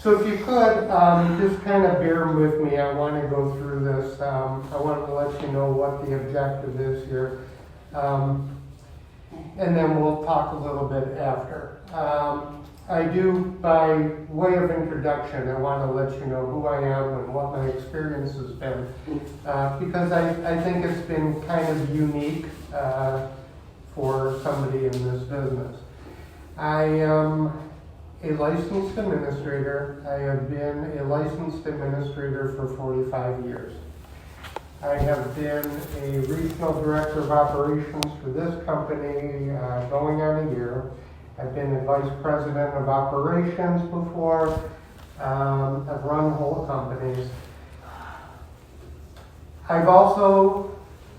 So if you could, just kind of bear with me. I want to go through this. I want to let you know what the objective is here. And then we'll talk a little bit after. I do, by way of introduction, I want to let you know who I am and what my experience has been. Because I think it's been kind of unique for somebody in this business. I am a licensed administrator. I have been a licensed administrator for 45 years. I have been a regional director of operations for this company going on a year. I've been a vice president of operations before. I've run whole companies. I've also,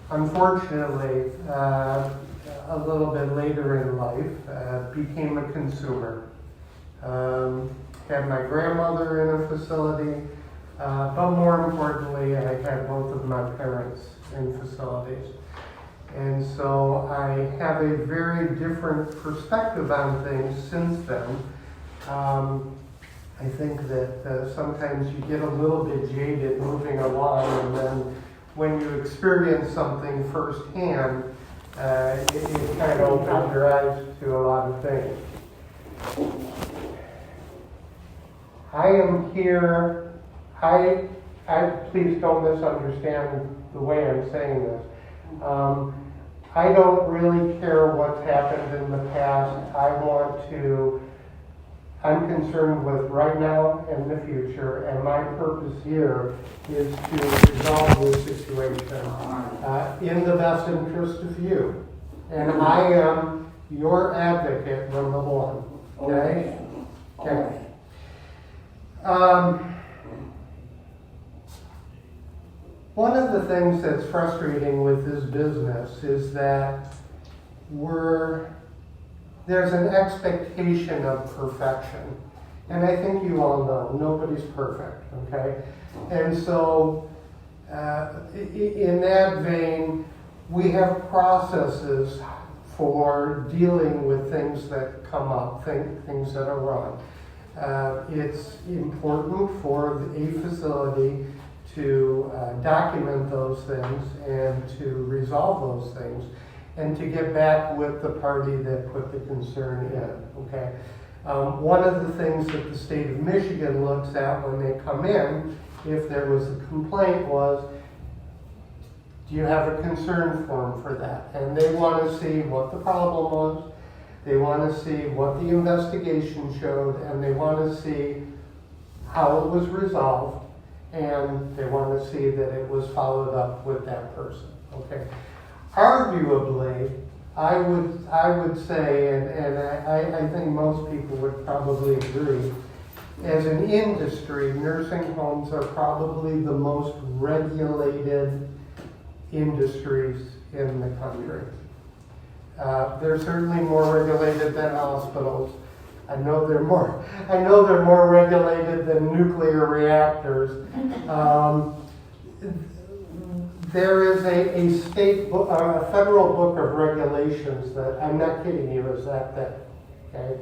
unfortunately, a little bit later in life, became a consumer. Had my grandmother in a facility, but more importantly, I had both of my parents in facilities. And so I have a very different perspective on things since then. I think that sometimes you get a little bit jaded moving along, and then when you experience something firsthand, it kind of opens your eyes to a lot of things. I am here, I please don't misunderstand the way I'm saying this. I don't really care what's happened in the past. I'm concerned with right now and the future, and my purpose here is to resolve this situation in the best interest of you. And I am your advocate, number one. Okay? Okay. One of the things that's frustrating with this business is that there's an expectation of perfection. And I think you all know, nobody's perfect, okay? And so, in that vein, we have processes for dealing with things that come up, things that are wrong. It's important for a facility to document those things and to resolve those things and to get back with the party that put the concern in, okay? One of the things that the state of Michigan looks at when they come in, if there was a complaint, was, do you have a concern form for that? And they want to see what the problem was, they want to see what the investigation showed, and they want to see how it was resolved, and they want to see that it was followed up with that person, okay? Arguably, I would say, and I think most people would probably agree, as an industry, nursing homes are probably the most regulated industries in the country. They're certainly more regulated than hospitals. I know they're more regulated than nuclear reactors. There is a state book, a federal book of regulations that, I'm not kidding you, is that thick, okay?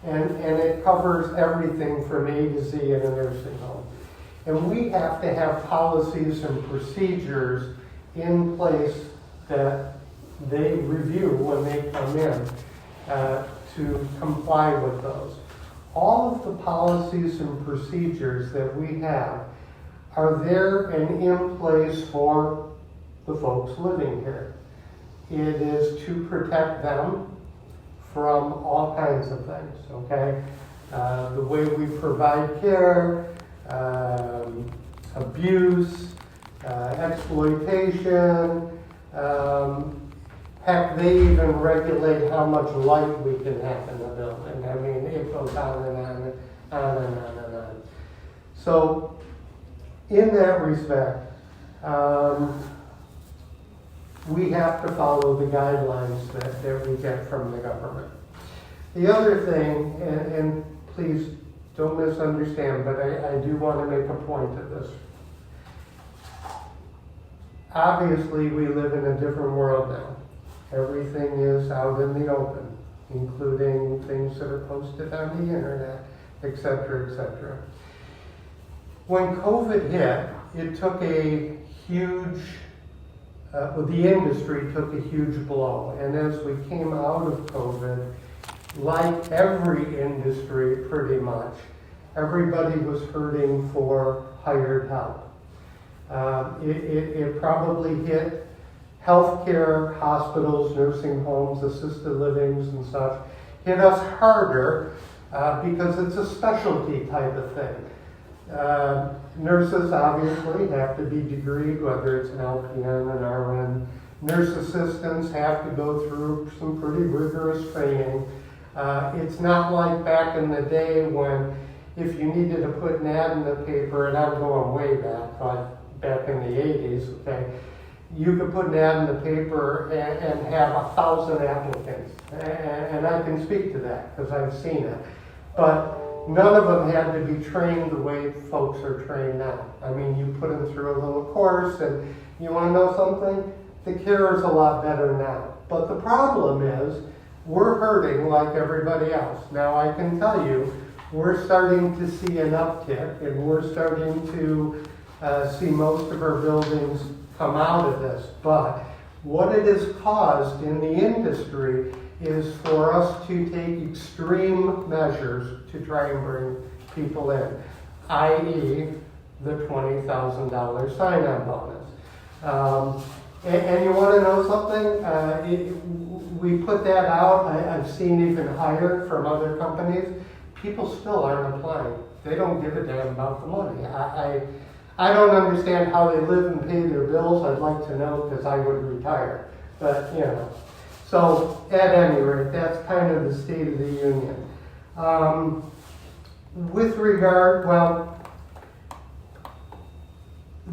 And it covers everything from A to Z in a nursing home. And we have to have policies and procedures in place that they review when they come in to comply with those. All of the policies and procedures that we have are there and in place for the folks living here. It is to protect them from all kinds of things, okay? The way we provide care, abuse, exploitation, heck, they even regulate how much light we can have in the building. I mean, it goes on and on and on and on and on. So, in that respect, we have to follow the guidelines that we get from the government. The other thing, and please don't misunderstand, but I do want to make a point of this. Obviously, we live in a different world now. Everything is out in the open, including things that are posted on the internet, et cetera, et cetera. When COVID hit, it took a huge, the industry took a huge blow. And as we came out of COVID, like every industry pretty much, everybody was hurting for hired help. It probably hit healthcare, hospitals, nursing homes, assisted livings and such, hit us harder because it's a specialty type of thing. Nurses obviously have to be degreed, whether it's an LPN, an RN. Nurse assistants have to go through some pretty rigorous training. It's not like back in the day when if you needed to put an ad in the paper, and I'm going way back, like back in the 80s, okay, you could put an ad in the paper and have 1,000 applicants. And I can speak to that because I've seen it. But none of them had to be trained the way folks are trained now. I mean, you put them through a little course, and you want to know something? The care is a lot better now. But the problem is, we're hurting like everybody else. Now, I can tell you, we're starting to see an uptick, and we're starting to see most of our buildings come out of this. But what it has caused in the industry is for us to take extreme measures to try and bring people in, i.e. the $20,000 sign-on bonus. And you want to know something? We put that out. I've seen even higher from other companies. People still aren't applying. They don't give a damn about the money. I don't understand how they live and pay their bills. I'd like to know because I would retire. But, you know. So, at any rate, that's kind of the state of the union. With regard, well,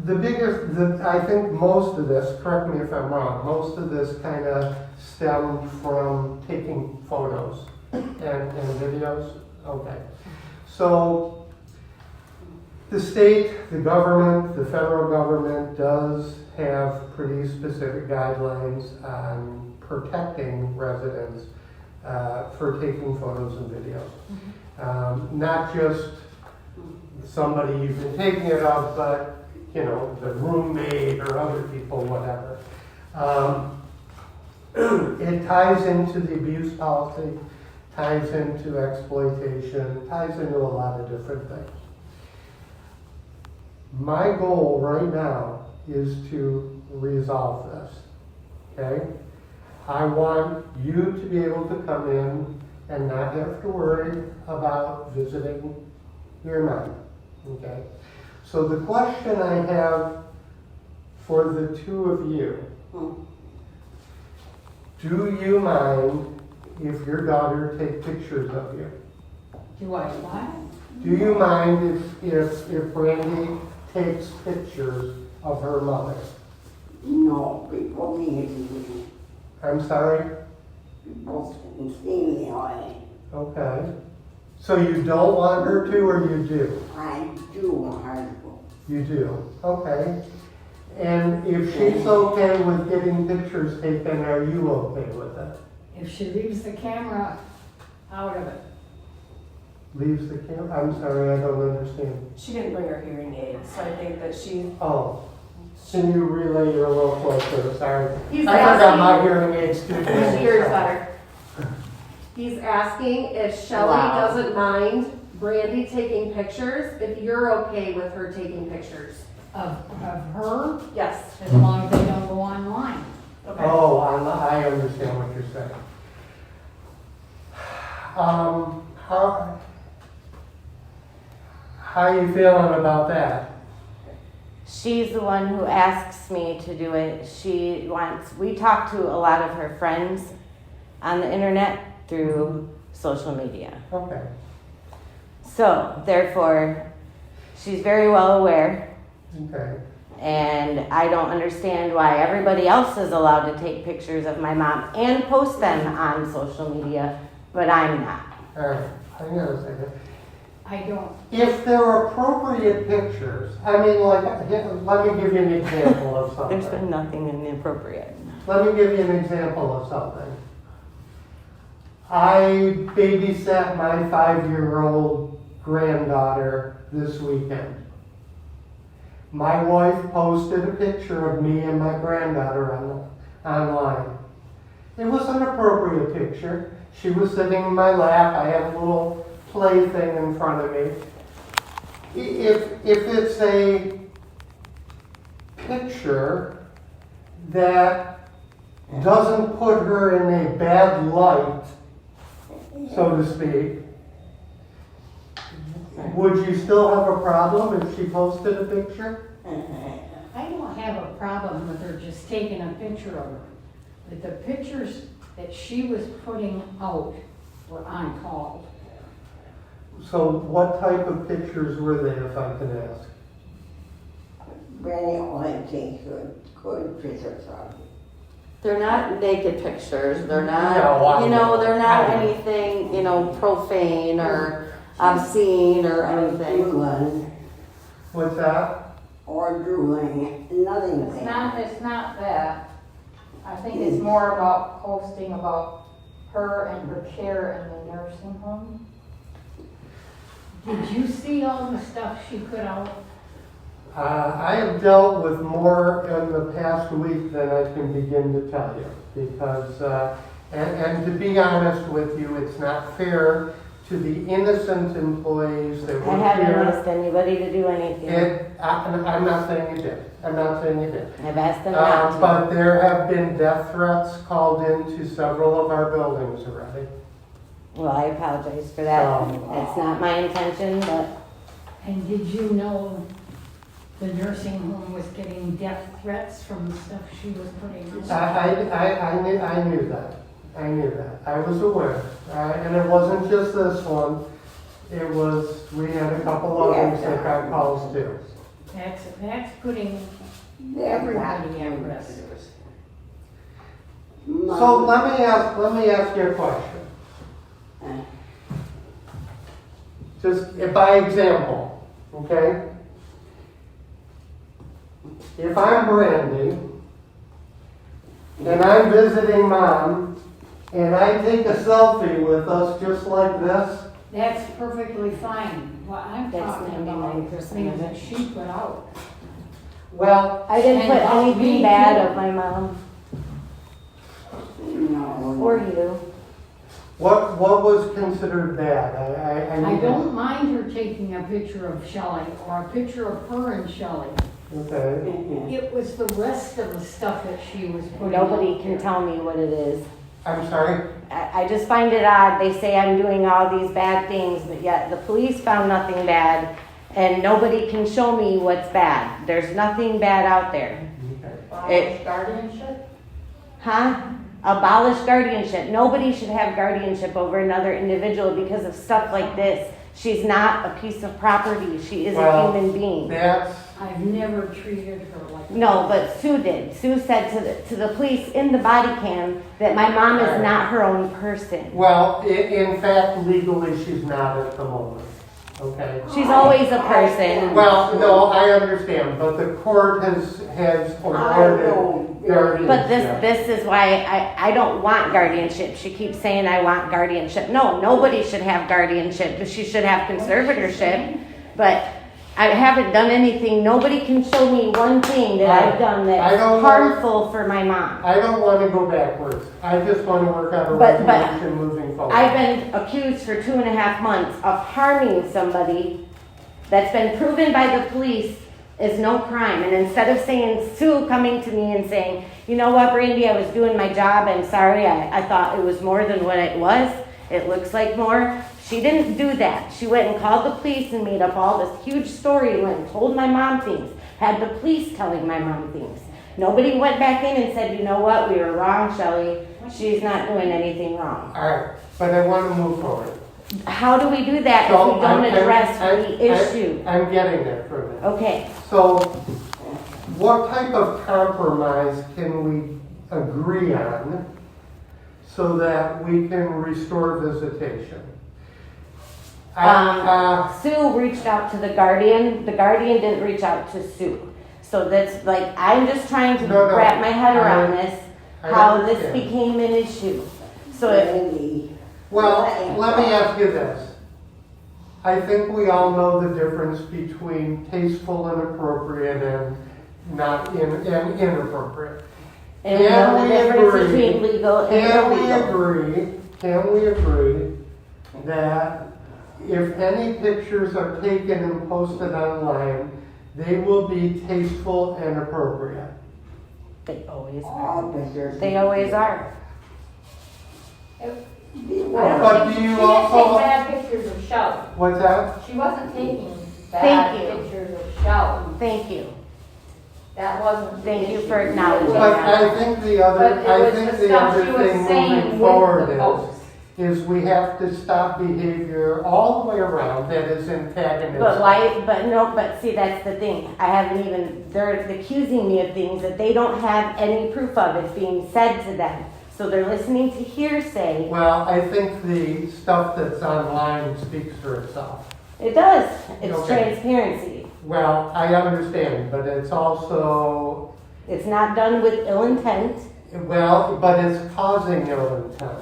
I think most of this, correct me if I'm wrong, most of this kind of stemmed from taking photos and videos. Okay. So, the state, the government, the federal government does have pretty specific guidelines on protecting residents for taking photos and videos. Mm-hmm. Not just somebody you've been taking it of, but you know, the roommate or other people, whatever. It ties into the abuse policy, ties into exploitation, ties into a lot of different things. My goal right now is to resolve this, okay? I want you to be able to come in and not have to worry about visiting your mom, okay? So the question I have for the two of you, do you mind if your daughter take pictures of you? Do I what? Do you mind if Brandy takes pictures of her mother? No, people need to. I'm sorry? People can see me away. Okay. So you don't want her to, or you do? I do want her to. You do. Okay. And if she's okay with getting pictures taken, are you okay with it? If she leaves the camera out of it. Leaves the camera? I'm sorry, I don't understand. She didn't bring her hearing aids, so I think that she... Oh. Can you relay your little closer? Sorry. He's I forgot my asking, hearing aids too. his ears better. He's asking if Shelley doesn't mind Brandy taking pictures, if you're okay with her taking pictures. Of her, Yes. as long as they don't go online. Okay. Oh, I understand what you're saying. How are you feeling about that? She's the one who asks me to do it. We talk to a lot of her friends on the internet through social media. Okay. So, therefore, she's very well aware. Okay. And I don't understand why everybody else is allowed to take pictures of my mom and post them on social media, but I'm not. All right. Hang on a second. I don't. If they're appropriate pictures, I mean, like, let me give you an example of something. There's been nothing inappropriate. Let me give you an example of something. I babysat my 5-year-old granddaughter this weekend. My wife posted a picture of me and my granddaughter online. It was an appropriate picture. She was sitting in my lap. I had a little plaything in front of me. If it's a picture that doesn't put her in a bad light, so to speak, would you still have a problem if she posted a picture? I don't have a problem with her just taking a picture of her. But the pictures that she was putting out were uncalled. So what type of pictures were they, if I can ask? Brandy only takes good pictures of it. They're not naked pictures. They're No, not, I know. they're not I know. anything, profane or obscene or anything. Drooling, What's that? or drooling, nothing. It's not that. I think it's more about posting about her and her care in the nursing home. Did you see all the stuff she put out? I have dealt with more in the past week than I can begin to tell you. Because, and to be honest with you, it's not fair to the innocent employees that I were haven't here. asked anybody to do anything. I'm not saying you did. I'm not saying you did. I've asked them not to. But there have been death threats called into several of our buildings already. Well, I apologize for that. It's not my intention, but And did you know the nursing home was getting death threats from the stuff she was putting out? I knew that. I knew that. I was aware. And it wasn't just this one. It was, we had a couple others that got calls too. That's putting everybody at risk. So let me ask you a question. Just by example, okay? If I'm Brandy and I'm visiting Mom and I take a selfie with us just like this, That's perfectly fine. What I'm That's talking about 99% is things of that it. she put out. well, I didn't put And anything me bad too. of my mom No. or you. what was considered bad? I don't mind her taking a picture of Shelley or a picture of her and Shelley. Okay. It was the rest of the stuff that she was putting out. Nobody can tell me what it is. I'm sorry? I just find it odd. They say I'm doing all these bad things, but yet the police found nothing bad, and nobody can show me what's bad. There's nothing bad out there. Abolish guardianship? Huh? Abolish guardianship. Nobody should have guardianship over another individual because of stuff like this. She's not a piece of property. She is Well, a human being. That's, I've never treated her like that. No, but Sue did. Sue said to the police in the body cam that my mom is not her own person. well, in fact, legally, she's not at the moment, okay? She's always a person. Well, no, I understand, but the court has awarded guardianship. But this is why I don't want guardianship. She keeps saying I want guardianship. No, nobody should have guardianship. She should have conservatorship. But I haven't done anything. Nobody can show me one thing that I've done I that's don't harmful for my mom. I don't want to go backwards. I just want to work out a But- resolution moving forward. I've been accused for 2.5 months of harming somebody that's been proven by the police is no crime. And instead of saying, Sue coming to me and saying, you know what, Brandy, I was doing my job. I'm sorry. I thought it was more than what it was. It looks like more. She didn't do that. She went and called the police and made up all this huge story, went and told my mom things, had the police telling my mom things. Nobody went back in and said, you know what, we were wrong, Shelley. She's not doing anything wrong. All right, but I want to move forward. How do we do that if we don't address the issue? I'm getting there for a minute. Okay, So, what type of compromise can we agree on so that we can restore visitation? Sue reached out to the Guardian. The Guardian didn't reach out to Sue. So that's like, I'm just trying to No, wrap my head around this, I how this understand. became an issue. So if, Well, let me ask you this. I think we all know the difference between tasteful and appropriate and not and inappropriate. And we know the difference between legal and illegal. Can we agree that if any pictures are taken and posted online, they will be tasteful and appropriate? They always All are. pictures. They always are. But do you She didn't also, take bad pictures of Shelley. what's that? She wasn't taking Thank bad you. pictures of Shelley. Thank you. That wasn't the Thank you issue. for acknowledging But that. I think the But other, it I was think the the stuff other she was thing saying moving with forward the posts. is we have to stop behavior all the way around that is antagonistic. But why, but see, that's the thing. I haven't even, they're accusing me of things that they don't have any proof of. It's being said to them. So they're listening to hearsay. Well, I think the stuff that's online speaks for itself. It does. It's Okay. transparency. Well, I understand, but it's also, It's not done with ill intent. well, but it's causing ill intent.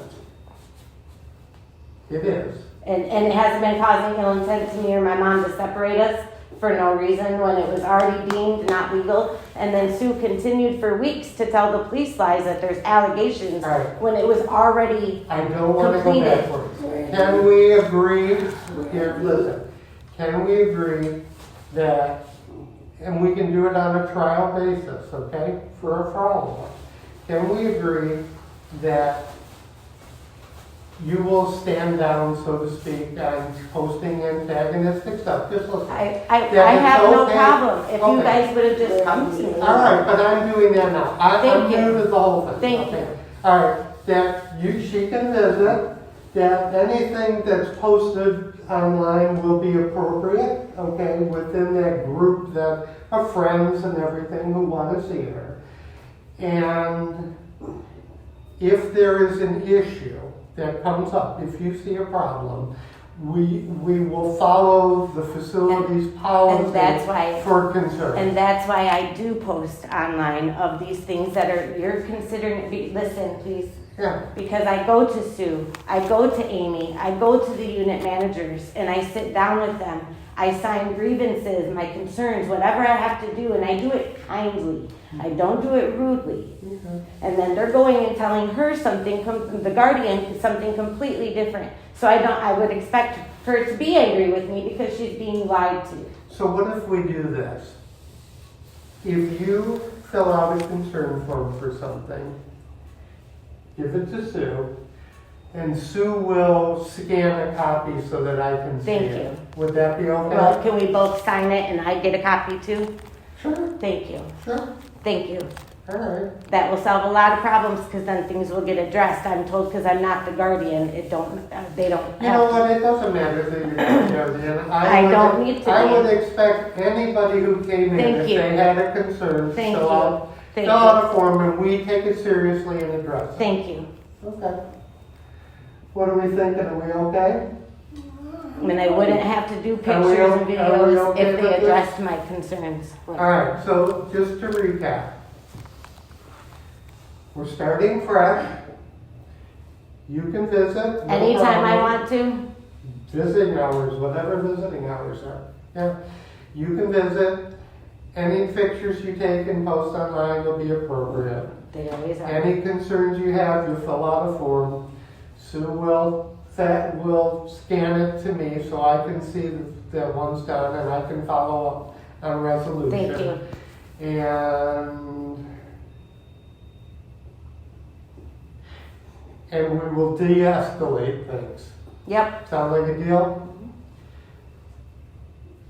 It is. And it hasn't been causing ill intent to me or my mom to separate us for no reason when it was already deemed not legal. And then Sue continued for weeks to tell the police lies that there's allegations All right. when it was already, I don't want to go Completed. backwards. Can we agree, here, listen, can we agree that, and we can do it on a trial basis, okay, for all of us. Can we agree that you will stand down, so to speak, on posting antagonistic stuff? Just listen. I Yeah, have it's no okay. problem if you Okay. guys would have just come to me. All right, but I'm doing that now. I'm Thank you. new to the whole thing. Thank okay? you. All right, she can visit, that anything that's posted online will be appropriate, okay, within that group that of friends and everything who want to see her. And if there is an issue that comes up, if you see a problem, we will follow the facility's policy that's why- for concern. And that's why I do post online of these things that are, you're considering, listen, please. Yeah, Because I go to Sue, I go to Amy, I go to the unit managers, and I sit down with them. I sign grievances, my concerns, whatever I have to do, and I do it kindly. I don't do it rudely. And then they're going and telling her something, the guardian, something completely different. So I would expect her to be angry with me because she's being lied to. so what if we do this? If you fill out a concern form for something, give it to Sue, and Sue will scan a copy so that I can see Thank it. you. Would that be okay? Well, can we both sign it and I get a copy too? Sure, Thank you. sure, Thank you. all right. That will solve a lot of problems because then things will get addressed. I'm told because I'm not the guardian, they don't You know have what, it doesn't matter that you're not guardian. I would- don't need to I be. would expect anybody who came in, Thank if you. they had a concern, Thank fill you. out Thank fill out you. a form and we take it seriously and address it. Thank you. Okay. What are we thinking? Are we okay? I mean, I wouldn't have to do Are we pictures and o- are we videos okay if with they this? addressed my concerns. All right, so just to recap. We're starting fresh. You can visit. no Anytime I problem. want to, Visiting hours, whatever visiting hours are. Yeah. You can visit. Any pictures you take and post online will be appropriate. they always are. Any concerns you have, you fill out a form. Sue will scan it to me so I can see that one's done and I can follow up on resolution. Thank you. And we will de-escalate things. Yep. Sound like a deal?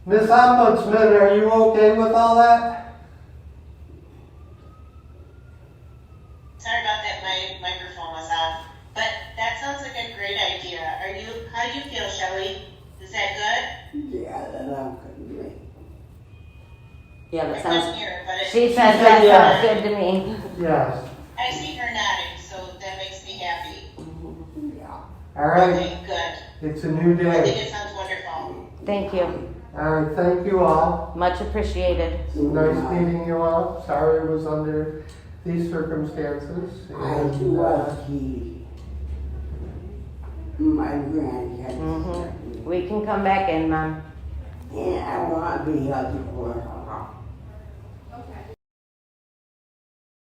Miss Ombudsman, are you okay with all that? Sorry about that, my microphone was off. But that sounds like a great idea. How do you feel, Shelley? Is that good? Yeah, that sounds good to me. Yeah, I that couldn't sounds, hear, but she it, says that sounds good to me. Yes. I see her nodding, so that makes me happy. Yeah. All right. Okay, good. It's a new I think day. it sounds wonderful. Thank you. All right. Thank you all. Much appreciated. Nice meeting you all. Sorry it was under these circumstances. I'm too lucky. My granny had to Mhm. start me We can come back in, Mom. Yeah, I want to be held for. Okay.